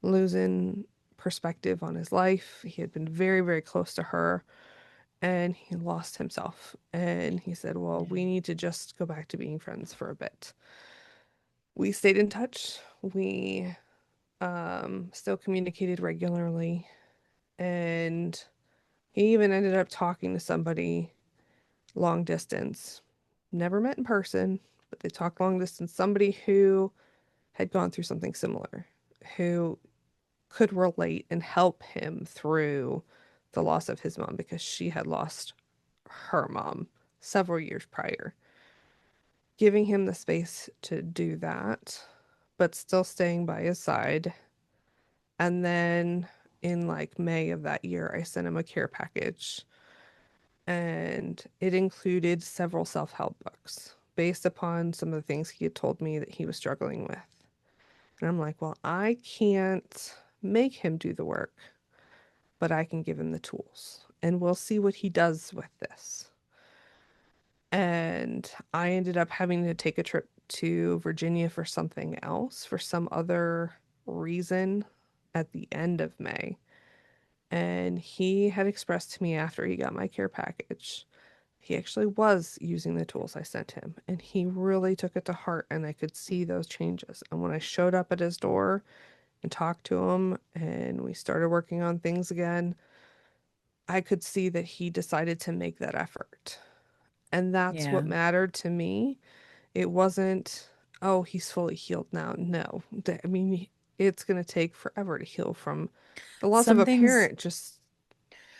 losing perspective on his life. He had been very, very close to her, and he lost himself. And he said, well, Yeah. we need to just go back to being friends for a bit. We stayed in touch. We still communicated regularly. And he even ended up talking to somebody long distance. Never met in person, but they talked long distance. Somebody who had gone through something similar, who could relate and help him through the loss of his mom because she had lost her mom several years prior. Giving him the space to do that, but still staying by his side. And then in like May of that year, I sent him a care package, and it included several self-help books based upon some of the things he had told me that he was struggling with. And I'm like, well, I can't make him do the work, but I can give him the tools and we'll see what he does with this. And I ended up having to take a trip to Virginia for something else, for some other reason at the end of May. And he had expressed to me after he got my care package, he actually was using the tools I sent him. And he really took it to heart, and I could see those changes. And when I showed up at his door and talked to him and we started working on things again, I could see that he decided to make that effort. And that's what Yeah. mattered to me. It wasn't, oh, he's fully healed now. No. I mean, it's going to take forever to heal from the loss of Some a things parent. Just,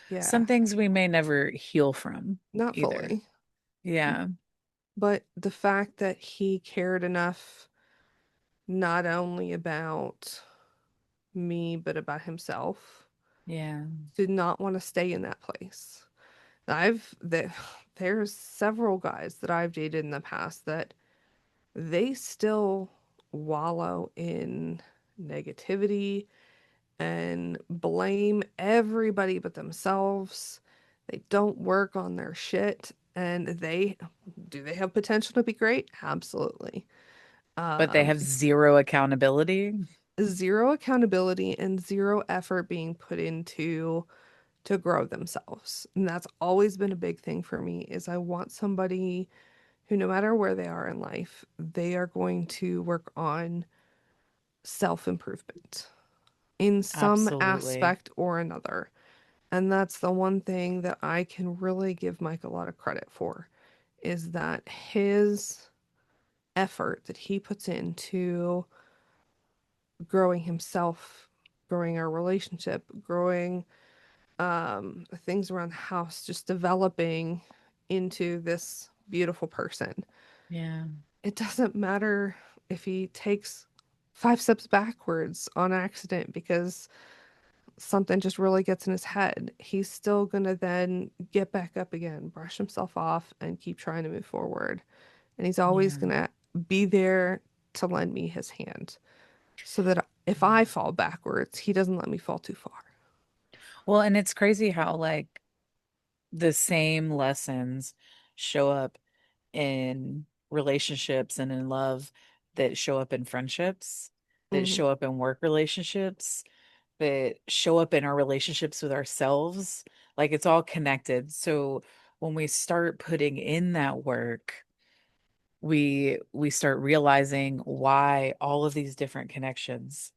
yeah, some things we may never heal from not either. fully. Yeah. But the fact that he cared enough, not only about me, but about himself, Yeah. did not want to stay in that place. I've that there's several guys that I've dated in the past that they still wallow in negativity and blame everybody but themselves. They don't work on their shit, and they have potential to be great? Absolutely. But they Um, have zero accountability. Zero accountability and zero effort being put into to grow themselves. And that's always been a big thing for me is I want somebody who, no matter where they are in life, they are going to work on self-improvement in some Absolutely. aspect or another. And that's the one thing that I can really give Mike a lot of credit for, is that his effort that he puts into growing himself, growing our relationship, growing things around the house, just developing into this beautiful person. Yeah. It doesn't matter if he takes 5 steps backwards on accident because something just really gets in his head. He's still gonna then get back up again, brush himself off, and keep trying to move forward. And he's always Yeah. gonna be there to lend me his hand so that if I fall backwards, he doesn't let me fall too far. Well, and it's crazy how like the same lessons show up in relationships and in love that show up in friendships, that Hmm. show up in work relationships, that show up in our relationships with ourselves. Like it's all connected. So when we start putting in that work, we start realizing why all of these different connections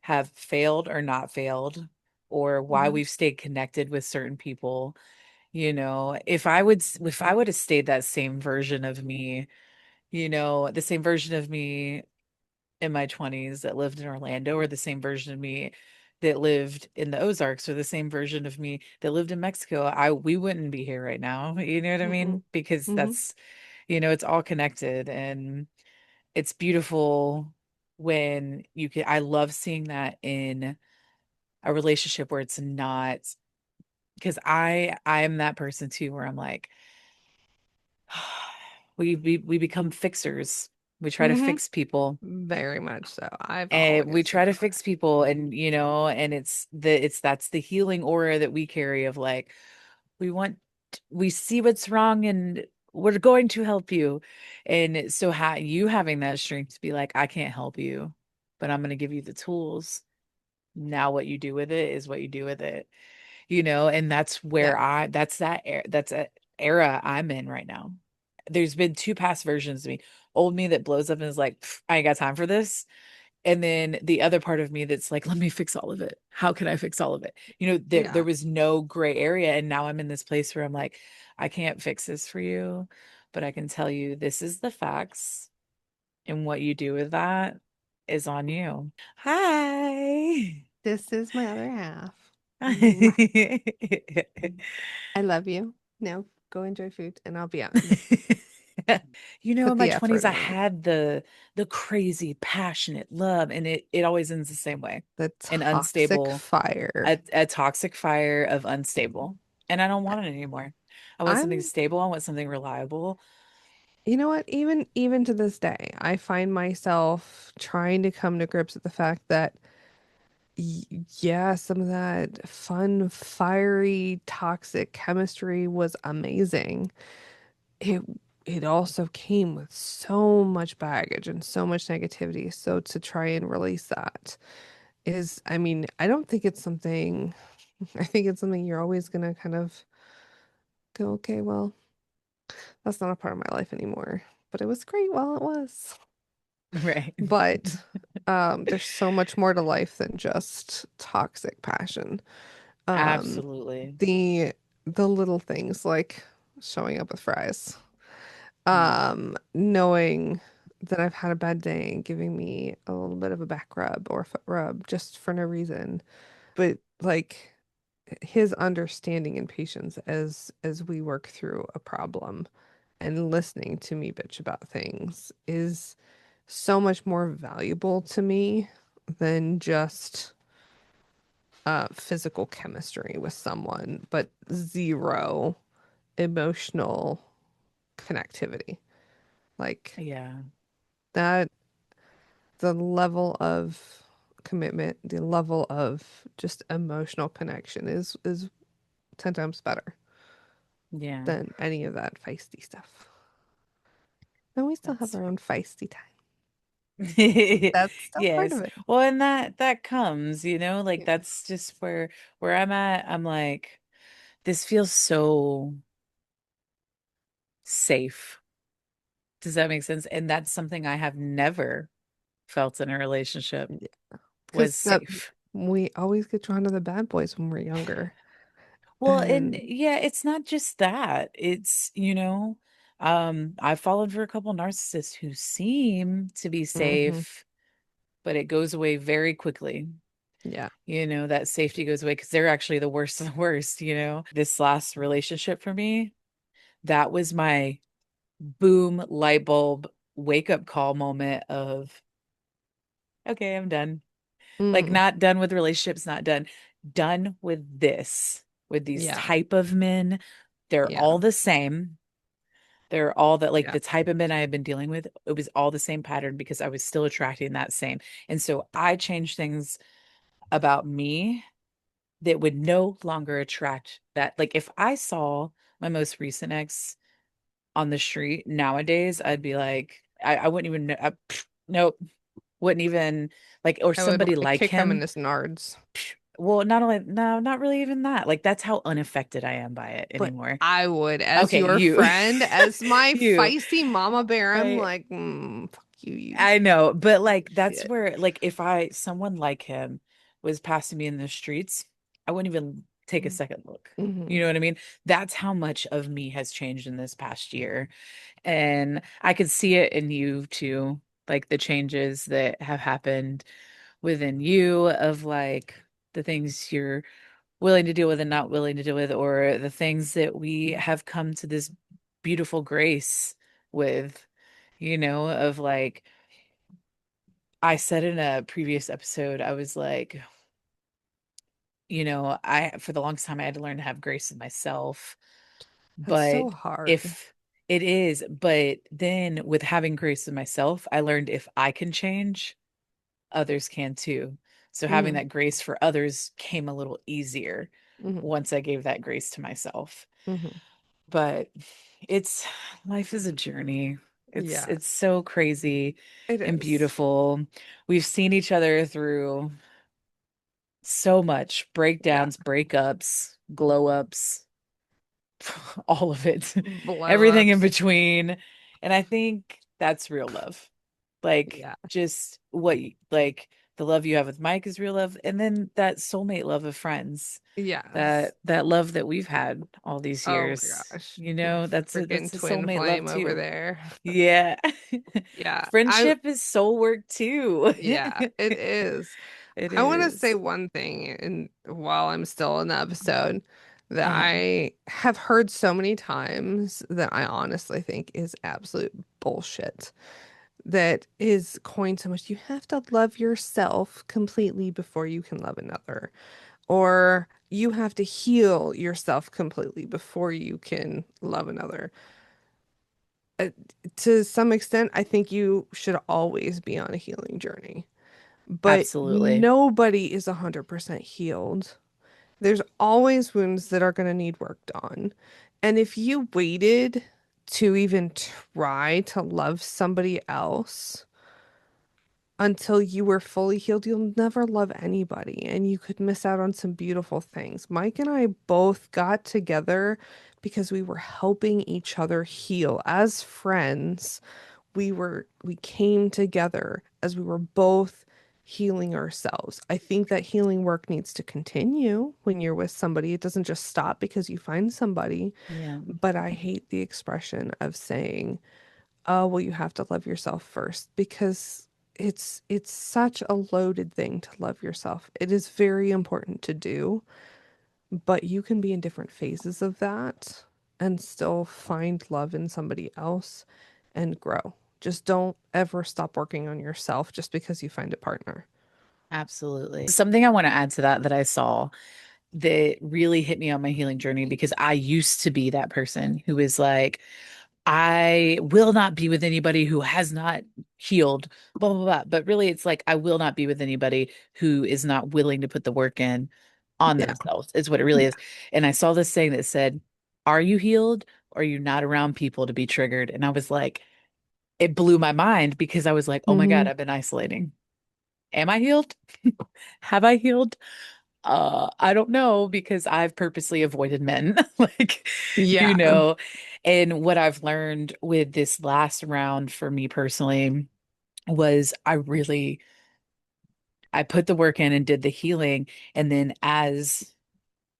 have failed or not failed, or why Hmm. we've stayed connected with certain people. If I would have stayed that same version of me, the same version of me in my 20s that lived in Orlando or the same version of me that lived in the Ozarks or the same version of me that lived in Mexico, we wouldn't be here right now. You know what I Mm-mm. mean? Because Mm-hmm. that's, it's all connected and it's beautiful when I love seeing that in a relationship where it's not, because I am that person too, where I'm like, we become fixers. We try to Mm-hmm. fix people. Very much so. I've And we always try been to that fix people and and that's the healing aura that we carry of like we want we see what's wrong and we're going to help you. And so you having that strength to be like, I can't help you, but I'm going to give you the tools. Now what you do with it is what you do with it. And that's way. where that's a era I'm in right now. There's been two past versions of me. Old me that blows up and is like, "Pff, I ain't got time for this." And then the other part of me that's like, let me fix all of it. How can I fix all of it? There Yeah. was no gray area. And now I'm in this place where I'm like, I can't fix this for you, but I can tell you this is the facts. And what you do with that is on you. Hi. This is my other half. Mwah. I love you. Now go enjoy food and I'll be out in a minute. Put In my the 20s, effort I in. had the crazy, passionate love, and it always ends the same way. The An toxic unstable, fire. a toxic fire of unstable. And I don't want it anymore. I want something I'm, stable. I want something reliable. you know what? Even to this day, I find myself trying to come to grips with the fact that yeah, some of that fun, fiery, toxic chemistry was amazing. It it also came with so much baggage and so much negativity. So to try and release that is, I mean, I don't think it's something, I think it's something you're always gonna kind of go, okay, well, that's not a part of my life anymore. But it was great while it was. Right. But there's so much more to life than just toxic passion. Um, Absolutely. the the little things like showing up with fries. Mm. Knowing that I've had a bad day and giving me a little bit of a back rub or a foot rub just for no reason. But like his understanding and patience as we work through a problem and listening to me bitch about things is so much more valuable to me than just physical chemistry with someone, but zero emotional connectivity. Like Yeah. that, the level of commitment, the level of just emotional connection is 10 times better Yeah. than any of that feisty stuff. And we still have That's our own feisty time. sweet. That's still part of Yes. it. Well, and that comes, like Yeah. that's just where I'm at. I'm like, this feels so safe. Does that make sense? And that's something I have never felt in a relationship was Because that safe. we always get drawn to the bad boys when we're younger. Well, and And yeah, it's not just that. It's, I've fallen for a couple narcissists who seem to be hmm safe, but it goes away very quickly. yeah. That safety goes away because they're actually the worst of the worst. This last relationship for me, that was my boom light bulb wake up call moment of, okay, I'm done. Like Mm, not done with relationships, not done with with these yeah. type of men. They're Yeah. all the same. They're all that like Yeah. the type of men I had been dealing with, it was all the same pattern because I was still attracting that same. And so I changed things about me that would no longer attract that. Like if I saw my most recent ex on the street nowadays, I'd be like, I wouldn't even know. Nope, wouldn't even like, or I would want somebody to like kick him in him. his nards. Well, not only, no, not really even that. Like that's how unaffected I am by it But anymore. I would, as Okay, your you, friend, as my you, feisty mama bear, I'm right? like, fuck you, you I know, but like that's shit. where like if someone like him was passing me in the streets, I wouldn't even take a second look. Mm-hmm. You know what I mean? That's how much of me has changed in this past year. And I could see it in you too. like the changes that have happened within you of like the things you're willing to deal with and not willing to deal with, or the things that we have come to this beautiful grace with, of like, I said in a previous episode, I was like, for the longest time, I had to learn to have grace with myself. That's so But hard. if it is, but then with having grace with myself, I learned if I can change, others can too. So having Hmm. that grace for others came a little easier Hmm. once I gave that grace to myself. Hmm. But it's life is a journey. It's Yeah, it's so crazy it and is. beautiful. We've seen each other through so much Yeah. breakdowns, breakups, glow ups, all of it, Blow everything in ups. between. And I think that's real love. Like Yeah. just like the love you have with Mike is real love. And then that soulmate love of friends, Yes. that love that we've had all these Oh my years, gosh. that's Freaking a twin soulmate love flame over too. there. Yeah. Yeah. I Friendship is soul work too. Yeah, it is. It I want to say is. one thing, and while I'm still in the episode, that Uh-huh. I have heard so many times that I honestly think is absolute bullshit. That is coined so much. You have to love yourself completely before you can love another, or you have to heal yourself completely before you can love another. Uh, to some extent, I think you should always be on a healing journey, but Absolutely. nobody is 100% healed. There's always wounds that are going to need worked on. And if you waited to even try to love somebody else until you were fully healed, you'll never love anybody and you could miss out on some beautiful things. Mike and I both got together because we were helping each other heal as friends. We came together as we were both healing ourselves. I think that healing work needs to continue when you're with somebody. It doesn't just stop because you find somebody. Yeah. But I hate the expression of saying, "Oh, well, you have to love yourself first," because it's such a loaded thing to love yourself. It is very important to do, but you can be in different phases of that and still find love in somebody else and grow. Just don't ever stop working on yourself just because you find a partner. Absolutely. Something I want to add to that I saw that really hit me on my healing journey, because I used to be that person who is like, I will not be with anybody who has not healed, blah, blah, blah. But really, it's like, I will not be with anybody who is not willing to put the work in on Yeah. themselves, is what it really Yeah. is. And I saw this saying that said, are you healed or are you not around people to be triggered? And I was like, it blew my mind, because I was like, oh my God, Hmm. I've been isolating. Am I healed? Have I healed? I don't know, because I've purposely avoided men. Like, you Yeah. know, and what I've learned with this last round for me personally was I put the work in and did the healing. And then as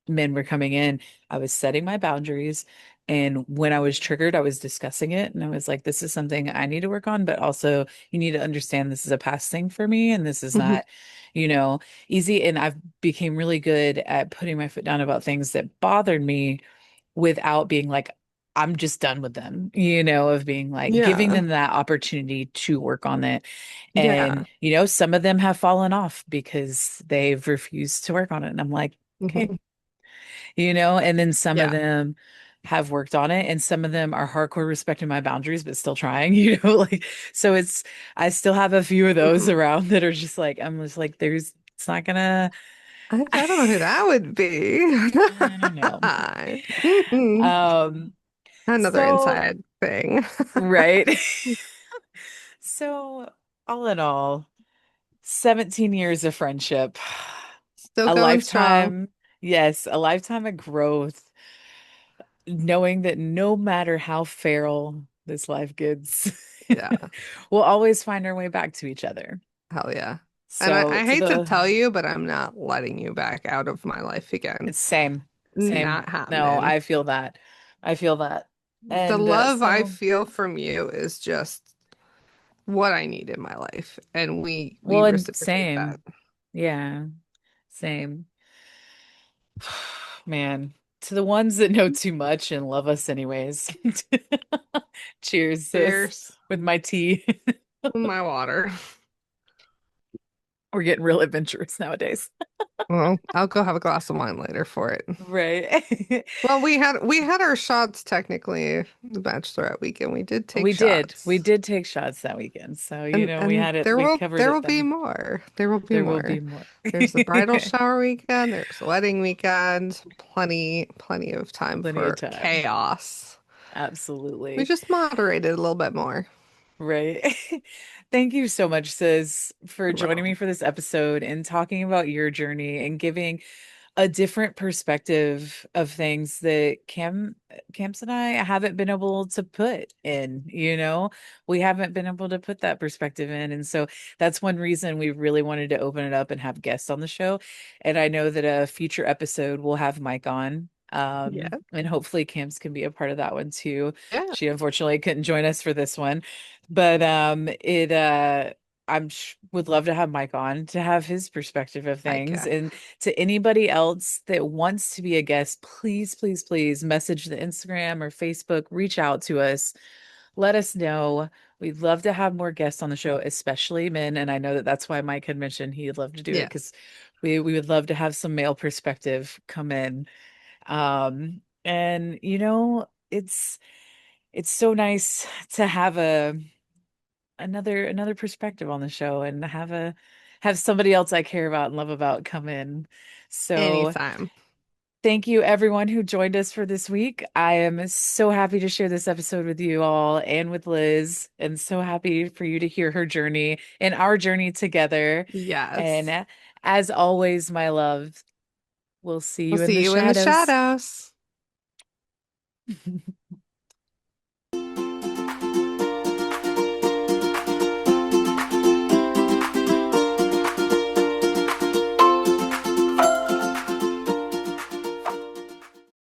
men were coming in, I was setting my boundaries. And when I was triggered, I was discussing it. And I was like, this is something I need to work on, but also you need to understand this is a past thing for me. And this is Hmm. not, you know, easy. And I've became really good at putting my foot down about things that bothered me without being like, I'm just done with them, of being like giving Yeah. them that opportunity to work on it. Yeah. And, some of them have fallen off because they've refused to work on it. And I'm like, okay, Hmm. and then some of Yeah. them have worked on it, and some of them are hardcore respecting my boundaries but still trying, like, so I still have a few of those Hmm. around that are just like, I'm just like, it's not gonna. I don't know who that would be. I don't know. Mhm. um Another so inside thing. right. So all in all, 17 years of friendship, Still a going strong. lifetime, yes, a lifetime of growth, knowing that no matter how feral this life gets, Yeah. we'll always find our way back to each other. Hell yeah. And So I to hate to the tell you, but I'm not letting you back out of my life again. It's same, same. Not No, happening. I feel that. I feel that. The And love I so feel from you is just what I need in my life, and we Well, and reciprocate that. same. Yeah, same. Man, to the ones that know too much and love us anyways. Cheers, sis, Cheers. with my tea. My water. We're getting real adventurous nowadays. Well, I'll go have a glass of wine later for it. Right. Well, we had our shots technically the bachelorette weekend. We did take We did. We shots. did take shots that weekend. So, we And had it, there we will covered there it will be then. more. There will be There will be more. more. There's the bridal shower weekend, there's the wedding weekend. Plenty of time Plenty of for time. chaos. We Absolutely. just moderated a little bit more. Right. Thank you so much, sis, for joining me Well, for this episode and talking about your journey and giving a different perspective of things that Camps and I haven't been able to put in. We haven't been able to put that perspective in. And so that's one reason we really wanted to open it up and have guests on the show. And I know that a future episode will have Mike on. yeah. And hopefully Camps can be a part of that one too. Yeah. She unfortunately couldn't join us for this one, but it would love to have Mike on to have his perspective of I things. can. And to anybody else that wants to be a guest, please, please, please message the Instagram or Facebook, reach out to us, let us know. We'd love to have more guests on the show, especially men. And I know that that's why Mike had mentioned he'd love to do it because Yes. we would love to have some male perspective come in. And it's so nice to have another perspective on the show and have somebody else I care about and love about come in. So Anytime. thank you everyone who joined us for this week. I am so happy to share this episode with you all and with Liz, and so happy for you to hear her journey and our journey together. And Yes. as always, my love, we'll see We'll you in see the you in the shadows. shadows.